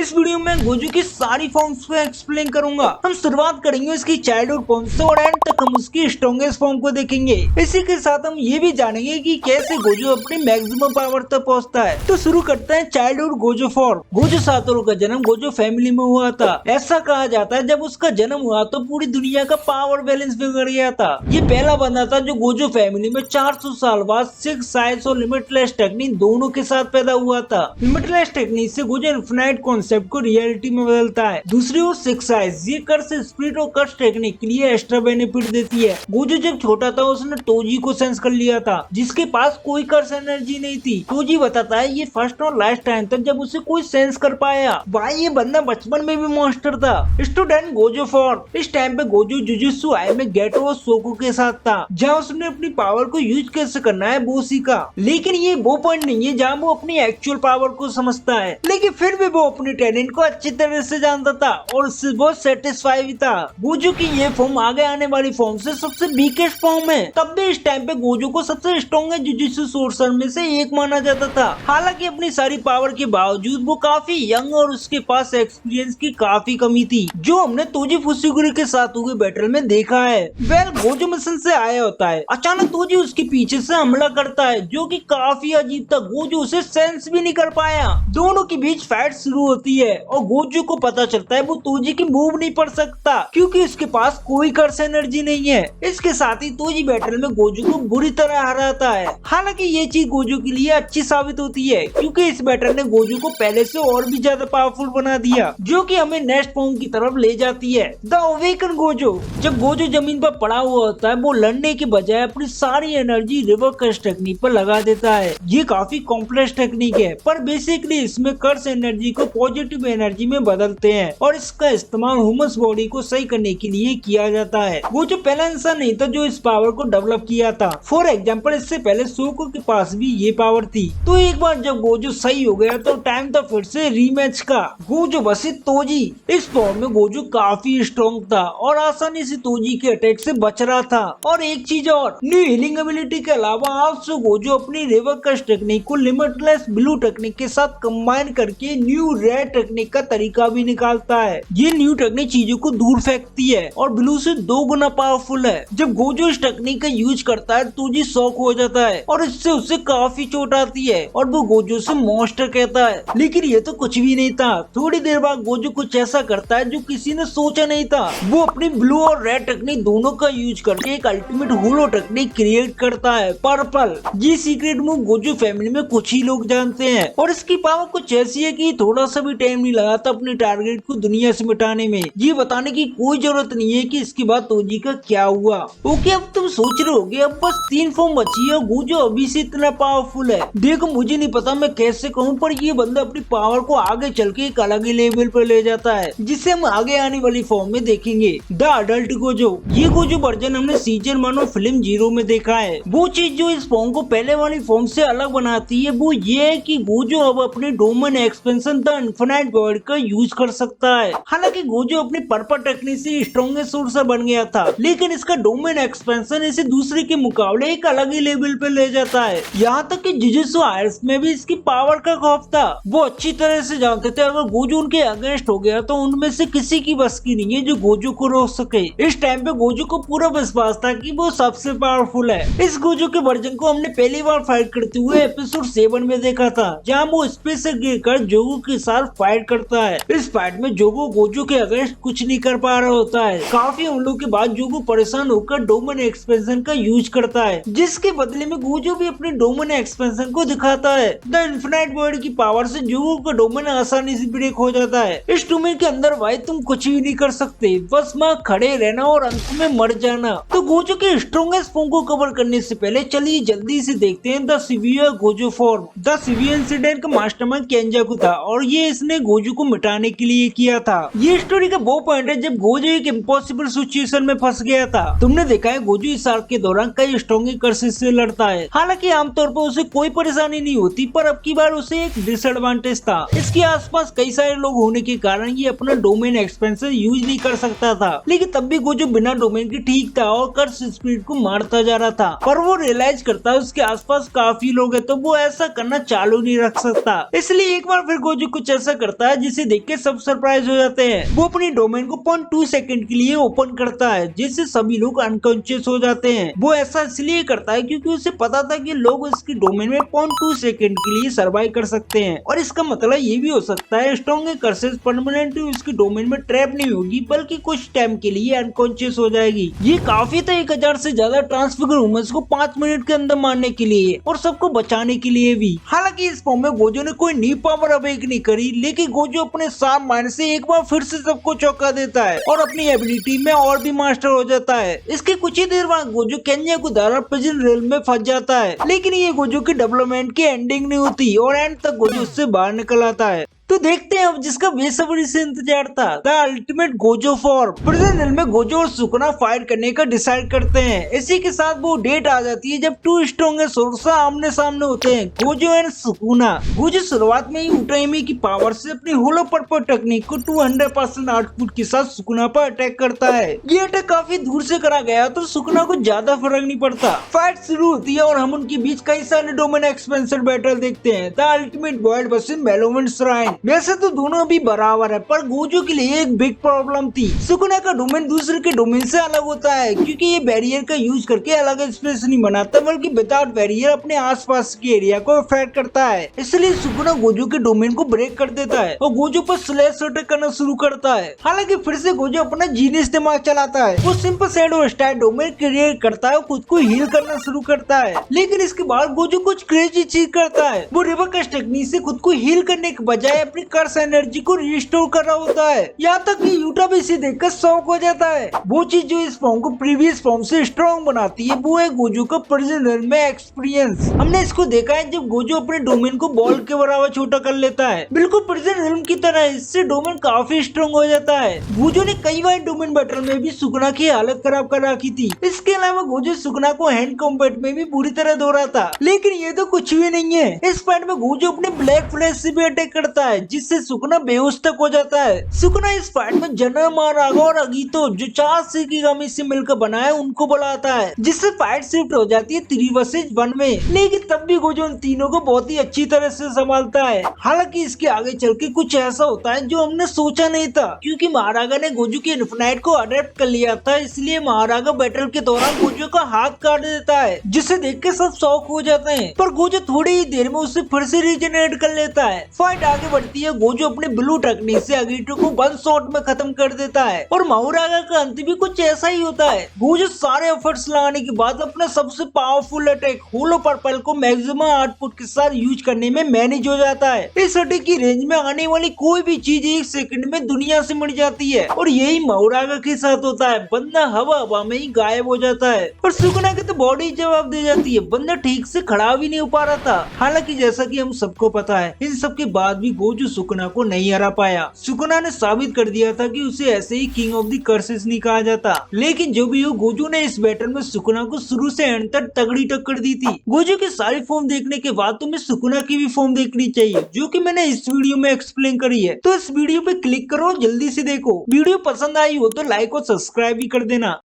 इस वीडियो में गोजू की सारी फॉर्म्स को एक्सप्लेन करूंगा। हम शुरुआत करेंगे इसकी चाइल्डहुड फॉर्म से और एंड तक हम उसकी स्ट्रॉन्गेस्ट फॉर्म को देखेंगे। इसी के साथ हम ये भी जानेंगे कि कैसे गोजू अपनी मैक्सिमम पावर तक पहुंचता है। तो शुरू करते हैं चाइल्डहुड गोजू फॉर्म। गोजू सातोरू का जन्म गोजू फैमिली में हुआ था। ऐसा कहा जाता है जब उसका जन्म हुआ तो पूरी दुनिया का पावर बैलेंस बिगड़ गया था। ये पहला बंदा था जो गोजू फैमिली में 400 साल बाद सिक्स साइज और लिमिटलेस टेक्निक दोनों के साथ पैदा हुआ था। लिमिटलेस टेक्निक से गोजू इनफिनाइट कॉन्सेप्ट को रियलिटी में बदलता है। दूसरी ओर सिक्स साइज ये कर्स स्प्लिट और कर्स टेक्निक के लिए एक्स्ट्रा बेनिफिट देती है। गोजू जब छोटा था उसने तोजी को सेंस कर लिया था जिसके पास कोई कर्स एनर्जी नहीं थी। तोजी बताता है ये फर्स्ट और लास्ट टाइम था जब उसे कोई सेंस कर पाया। भाई ये बंदा बचपन में भी मॉन्स्टर था। Student Gojo form. इस टाइम पे गोजू जुजुत्सु आई में गेटो और सोकू के साथ था जहाँ उसने अपनी पावर को यूज कैसे करना है वो सीखा। लेकिन ये वो पॉइंट नहीं है जहाँ वो अपनी एक्चुअल पावर को समझता है। लेकिन फिर भी वो अपनी टैलेंट को अच्छी तरह से जानता था और उससे बहुत सेटिस्फाई भी था। गोजू की ये फॉर्म आगे आने वाली फॉर्म से सबसे वीकेस्ट फॉर्म है। तब भी इस टाइम पे गोजू को सबसे स्ट्रॉन्गेस्ट जुजुत्सु सोर्सर में से एक माना जाता था। हालांकि अपनी सारी पावर के बावजूद वो काफी यंग और उसके पास एक्सपीरियंस की काफी कमी थी जो हमने तोजी फुसिगुरी के साथ हुए बैटल में देखा है। गोजू मिशन से आया होता है, अचानक तोजी उसके पीछे से हमला करता है जो कि काफी अजीब था। गोजू उसे सेंस भी नहीं कर पाया। दोनों के बीच फाइट शुरू होती है और गोजू को पता चलता है वो तोजी की मूव नहीं पढ़ सकता क्योंकि उसके पास कोई कर्स एनर्जी नहीं है। इसके साथ ही तोजी बैटल में गोजू को बुरी तरह हराता है। हालांकि ये चीज गोजू के लिए अच्छी साबित होती है क्योंकि इस बैटल ने गोजू को पहले से और भी ज्यादा पावरफुल बना दिया जो कि हमें नेक्स्ट फॉर्म की तरफ ले जाती है, द अवेकन गोजू। जब गोजू जमीन पर पड़ा हुआ होता है वो लड़ने के बजाय अपनी सारी एनर्जी रिवर्स कर्स टेक्निक पर लगा देता है। ये काफी कॉम्प्लेक्स टेक्निक है पर बेसिकली इसमें कर्स एनर्जी को पॉजिटिव एनर्जी में बदलते हैं और इसका इस्तेमाल ह्यूमन बॉडी को सही करने के लिए किया जाता है। वो जो पहला इंसान नहीं था जो इस पावर को डेवलप किया था। फॉर एग्जाम्पल इससे पहले सोको के पास भी ये पावर थी। तो एक बार जब गोजू सही हो गया तो टाइम था फिर से रीमैच का। गोजू वर्सेस तोजी। इस फॉर्म में गोजू काफी स्ट्रॉन्ग था और आसानी से तोजी के अटैक से बच रहा था। और एक चीज और, न्यू हीलिंग एबिलिटी के अलावा आपसे गोजू अपनी रिवर्स कर्स टेक्निक को लिमिटलेस ब्लू टेक्निक के साथ कंबाइन करके न्यू रेड टेक्निक का तरीका भी निकालता है। ये न्यू टेक्निक चीजों को दूर फेंकती है और ब्लू से 2 गुना पावरफुल है। जब गोजू इस टेक्निक का यूज करता है तो जी शॉक हो जाता है और इससे उसे काफी चोट आती है और वो गोजू से मॉन्स्टर कहता है। लेकिन ये तो कुछ भी नहीं था। थोड़ी देर बाद गोजू कुछ ऐसा करता है जो किसी ने सोचा नहीं था। वो अपनी ब्लू और रेड टेक्निक दोनों का यूज करके एक अल्टीमेट होलो टेक्निक क्रिएट करता है, पर्पल। ये सीक्रेट मूव गोजू फैमिली में कुछ ही लोग जानते हैं और इसकी पावर कुछ ऐसी है कि थोड़ा सा भी टाइम नहीं लगा था अपने टारगेट को दुनिया से मिटाने में। ये बताने की कोई जरूरत नहीं है कि इसके बाद तोजी का क्या हुआ। ओके, अब तुम सोच रहे होगे अब बस 3 फॉर्म बची है, गोजू अभी से इतना पावरफुल है। देखो मुझे नहीं पता मैं कैसे कहूँ पर ये बंदा अपनी पावर को आगे चल के एक अलग ही लेवल पर ले जाता है जिसे हम आगे आने वाली फॉर्म में देखेंगे, द अडल्ट गोजू। ये गोजू वर्जन हमने सीजन 1 और फिल्म 0 में देखा है। वो चीज जो इस फॉर्म को पहले वाली फॉर्म से अलग बनाती है वो ये है कि गोजू अब अपने domain expansion the infinite word का यूज कर सकता है। हालांकि गोजू अपनी पर्पल टेक्निक से स्ट्रॉन्गेस्ट सोर्सर बन गया था लेकिन इसका डोमेन एक्सपेंशन इसे दूसरे के मुकाबले एक अलग ही लेवल पे ले जाता है। यहाँ तक कि जुजुत्सु आयर्स में भी इसकी पावर का खौफ था। वो अच्छी तरह से जानते थे अगर गोजू उनके अगेंस्ट हो गया तो उनमें से किसी की बस की नहीं है जो गोजू को रोक सके। इस टाइम पे गोजू को पूरा विश्वास था कि वो सबसे पावरफुल है। इस गोजू के वर्जन को हमने पहली बार फाइट करते हुए एपिसोड 7 में देखा था जहाँ वो स्पेस से गिरकर जोगो के साथ फाइट करता है। इस फाइट में जोगो गोजू के अगेंस्ट कुछ नहीं कर पा रहा होता है। काफी हमलों के बाद जोगो परेशान होकर डोमेन एक्सपेंशन का यूज करता है जिसके बदले में गोजू भी अपने डोमेन एक्सपेंशन को दिखाता है। द इनफिनाइट वर्ड की पावर से जोगो का डोमेन आसानी से ब्रेक हो जाता है। इस डोमेन के अंदर भाई तुम कुछ भी नहीं कर सकते, बस वहाँ खड़े रहना और अंत में मर जाना। तो गोजू के स्ट्रॉन्गेस्ट फॉर्म को कवर करने से पहले चलिए जल्दी से देखते हैं the Shibuya Gojo form. The Shibuya incident का मास्टरमाइंड केंजाकू था और ये इसने गोजू को मिटाने के लिए किया था। ये स्टोरी का वो पॉइंट है जब गोजू एक इम्पॉसिबल सिचुएशन में फंस गया था। तुमने देखा है गोजू इस आर्क के दौरान कई स्ट्रॉन्ग कर्सेस से लड़ता है। हालांकि आमतौर पर उसे कोई परेशानी नहीं होती पर अब की बार उसे एक डिसएडवांटेज था। इसके आसपास कई सारे लोग होने के कारण ये अपना डोमेन एक्सपेंशन यूज नहीं कर सकता था। लेकिन तब भी गोजू बिना डोमेन के ठीक था और कर्स स्पिरिट को मारता जा रहा था। पर वो रियलाइज करता है उसके आसपास काफी लोग हैं तो वो ऐसा करना चालू नहीं रख सकता। इसलिए एक बार फिर गोजू कुछ ऐसा ऐसा करता है जिसे देख के सब सरप्राइज हो जाते हैं। वो अपनी डोमेन को 0.2 सेकंड के लिए ओपन करता है जिससे सभी लोग अनकॉन्शियस हो जाते हैं। वो ऐसा इसलिए करता है क्योंकि उसे पता था कि लोग उसकी डोमेन में 0.2 सेकंड के लिए सर्वाइव कर सकते हैं, और इसका मतलब ये भी हो सकता है स्ट्रॉन्ग कर्सेस परमानेंटली उसकी डोमेन में ट्रैप नहीं होगी बल्कि कुछ टाइम के लिए अनकॉन्शियस हो जाएगी। ये काफी था 1000 से ज्यादा ट्रांसफिगर ह्यूमंस को 5 मिनट के अंदर मारने के लिए और सबको बचाने के लिए भी। हालांकि इस फॉर्म में गोजो ने कोई न्यू पावर अवेक नहीं करी, लेकिन गोजो अपने शार्प माइंड से एक बार फिर से सबको चौंका देता है और अपनी एबिलिटी में और भी मास्टर हो जाता है। इसके कुछ ही देर बाद गोजो केन्या को द्वारा प्रिजन रेल में फंस जाता है, लेकिन ये गोजो की डेवलपमेंट की एंडिंग नहीं होती और एंड तक गोजो उससे बाहर निकल आता है। तो देखते हैं अब जिसका बेसब्री से इंतजार था, the ultimate Gojo form. Prison rail में गोजो और सुकुना फाइट करने का डिसाइड करते हैं। इसी के साथ वो डेट आ जाती है जब टू स्ट्रॉन्गेस्ट सोर्सा आमने सामने होते हैं, गोजो एंड सुकुना। गोजो शुरुआत में ही उटाइमी की पावर से अपनी होलो पर्पल टेक्निक को 200% आउटपुट के साथ सुकुना पर अटैक करता है। ये अटैक काफी दूर से करा गया तो सुकुना को ज्यादा फर्क नहीं पड़ता। फाइट शुरू होती है और हम उनके बीच कई सारे डोमेन एक्सपेंशन बैटल देखते हैं, the ultimate world versus malevolent shrine. वैसे तो दोनों अभी बराबर है, पर गोजो के लिए एक बिग प्रॉब्लम थी। सुकुना का डोमेन दूसरे के डोमेन से अलग होता है क्योंकि ये बैरियर का यूज करके अलग स्पेस नहीं बनाता बल्कि विदाउट बैरियर अपने आसपास के एरिया को अफेक्ट करता है। इसलिए सुकुना गोजो के डोमेन को ब्रेक कर देता है और गोजो पर स्लैश अटैक करना शुरू करता है। हालांकि फिर से गोजो अपना जीनियस दिमाग चलाता है। वो simple shadow style domain create करता है और खुद को हील करना शुरू करता है। लेकिन इसके बाद गोजो कुछ क्रेजी चीज करता है। वो रिवर्स टेक्निक से खुद को हील करने के बजाय अपनी कर्स एनर्जी को रिस्टोर कर रहा होता है। यहाँ तक कि यूटा भी इसे देखकर शॉक हो जाता है। वो चीज जो इस फॉर्म को प्रीवियस फॉर्म से स्ट्रॉन्ग बनाती है वो है गोजो का प्रिजन रेल में एक्सपीरियंस। हमने इसको देखा है जब गोजो अपने डोमेन को बॉल के बराबर छोटा कर लेता है, बिल्कुल प्रिजन रेल की तरह। इससे डोमेन काफी स्ट्रॉन्ग हो जाता है। गोजो ने कई बार डोमेन बैटल में भी सुकुना की हालत खराब कर रखी थी। इसके अलावा गोजो सुकुना को हैंड कॉम्बैट में भी बुरी तरह धोरा था। लेकिन ये तो कुछ भी नहीं है। इस फाइट में गोजो अपने ब्लैक फ्लैश से भी अटैक करता है जिससे सुकुना बेहोश तक हो जाता है। सुकुना इस फाइट में जनरल मारागा और अगीतो जो 4 शिकिगामी से मिलकर बना है उनको बुलाता है, जिससे फाइट शिफ्ट हो जाती है 3 वर्सेस 1 में। लेकिन तब भी गोजो उन तीनों को बहुत ही अच्छी तरह से संभालता है। हालांकि इसके आगे चल के कुछ ऐसा होता है जो हमने सोचा नहीं था, क्योंकि महारागा ने गोजो की इन्फिनाइट को अडेप्ट कर लिया था। इसलिए महारागा बैटल के दौरान गोजो का हाथ काट देता है, जिसे देख के सब शॉक हो जाते हैं। पर गोजो थोड़ी ही देर में उसे फिर से रीजनरेट कर लेता है। फाइट आगे बढ़ती है। गोजो अपने ब्लू टेक्निक से अगीटो को 1 शॉट में खत्म कर देता है और महारागा का अंत भी कुछ ऐसा ही होता है। गोजो सारे एफर्ट्स लगाने के बाद अपना सबसे पावरफुल अटैक होलो पर्पल को मैक्सिमम आउटपुट के साथ यूज करने में मैनेज हो जाता है। इस अटैक की रेंज में आने वाली कोई भी चीज 1 सेकंड में दुनिया से मिट जाती है और यही महारागा के साथ होता है। बंदा हवा में ही गायब हो जाता है और सुकुना की तो बॉडी जवाब दे जाती है। बंदा ठीक से खड़ा भी नहीं हो पा रहा था। हालांकि जैसा कि हम सबको पता है, इन सब के बाद भी गोजो सुकुना को नहीं हरा पाया। सुकुना ने साबित कर दिया था कि उसे ऐसे ही किंग ऑफ द कर्सेस नहीं कहा जाता। लेकिन जो भी हो, गोजो ने इस बैटल में सुकुना को शुरू से एंड तक तगड़ी टक्कर दी थी। गोजो की सारी फॉर्म देखने के बाद तुम्हें सुकुना की भी फॉर्म देखनी चाहिए, जो कि मैंने इस वीडियो में एक्सप्लेन करी है। तो इस वीडियो पे क्लिक करो, जल्दी से देखो। वीडियो पसंद आई हो तो लाइक और सब्सक्राइब भी कर देना।